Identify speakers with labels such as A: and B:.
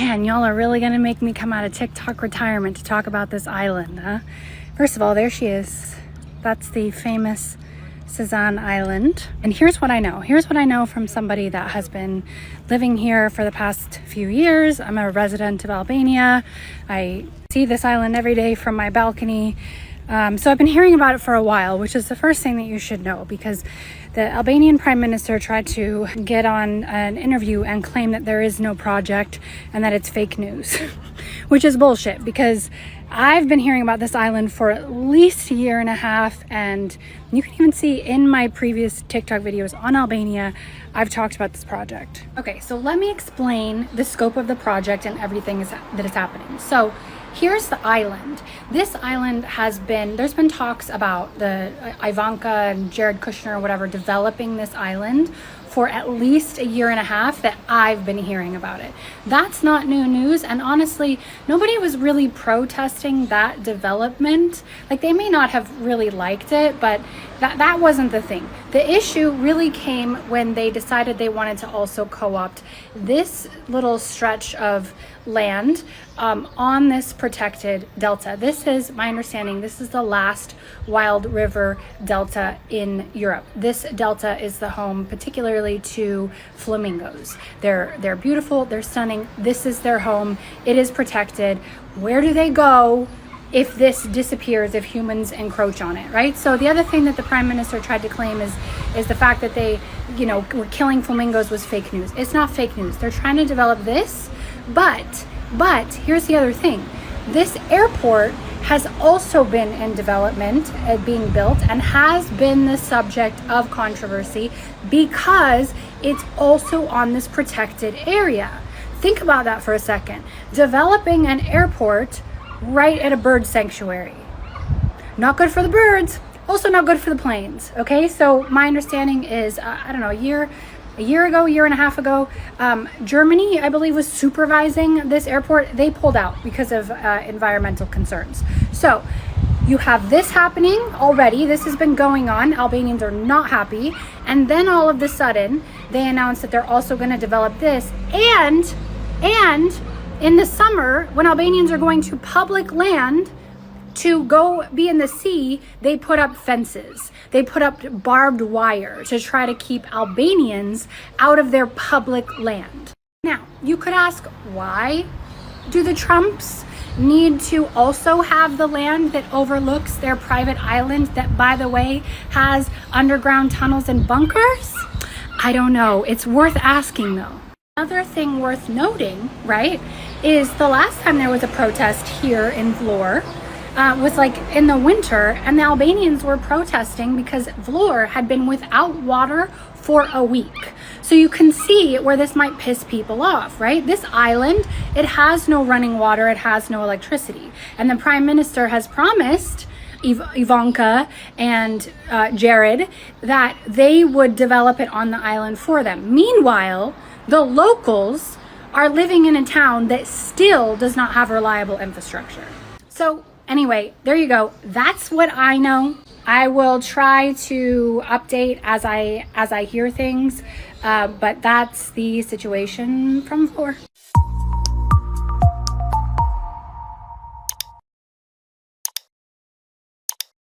A: Man, y'all are really gonna make me come out of TikTok retirement to talk about this island, huh? First of all, there she is. That's the famous Cezanne Island. And here's what I know. Here's what I know from somebody that has been living here for the past few years. I'm a resident of Albania. I see this island every day from my balcony. So I've been hearing about it for a while, which is the first thing that you should know, because the Albanian prime minister tried to get on an interview and claim that there is no project and that it's fake news, which is bullshit, because I've been hearing about this island for at least a year and a half, and you can even see in my previous TikTok videos on Albania, I've talked about this project. Okay, so let me explain the scope of the project and everything that is happening. So here's the island. This island there's been talks about the Ivanka and Kushner or whatever developing this island for at least a year and a half that I've been hearing about it. That's not new news, and honestly, nobody was really protesting that development. Like, they may not have really liked it, but that wasn't the thing. The issue really came when they decided they wanted to also co-opt this little stretch of land on this protected delta. This is my understanding. This is the last wild river delta in Europe. This delta is the home particularly to flamingos. They're beautiful, they're stunning. This is their home. It is protected. Where do they go if this disappears, if humans encroach on it, right? So the other thing that the prime minister tried to claim is the fact that they, were killing flamingos was fake news. It's not fake news. They're trying to develop this, but here's the other thing. This airport has also been in development, being built, and has been the subject of controversy because it's also on this protected area. Think about that for a second. Developing an airport right at a bird sanctuary. Not good for the birds, also not good for the planes, okay? So my understanding is, I don't know, a year and a half ago, Germany, I believe, was supervising this airport. They pulled out because of environmental concerns. So you have this happening already. This has been going on. Albanians are not happy. And then all of a sudden, they announced that they're also going to develop this. And in the summer, when Albanians are going to public land to go be in the sea, they put up fences. They put up barbed wire to try to keep Albanians out of their public land. Now, you could ask, why do the Trumps need to also have the land that overlooks their private island that, by the way, has underground tunnels and bunkers? I don't know. It's worth asking, though. Another thing worth noting, right, is the last time there was a protest here in Vlor was like in the winter, and the Albanians were protesting because Vlor had been without water for a week. So you can see where this might piss people off, right? This island, it has no running water, it has no electricity. And the prime minister has promised Ivanka and Jared that they would develop it on the island for them. Meanwhile, the locals are living in a town that still does not have reliable infrastructure. So anyway, there you go. That's what I know. I will try to update as I hear things, but that's the situation from Vlor.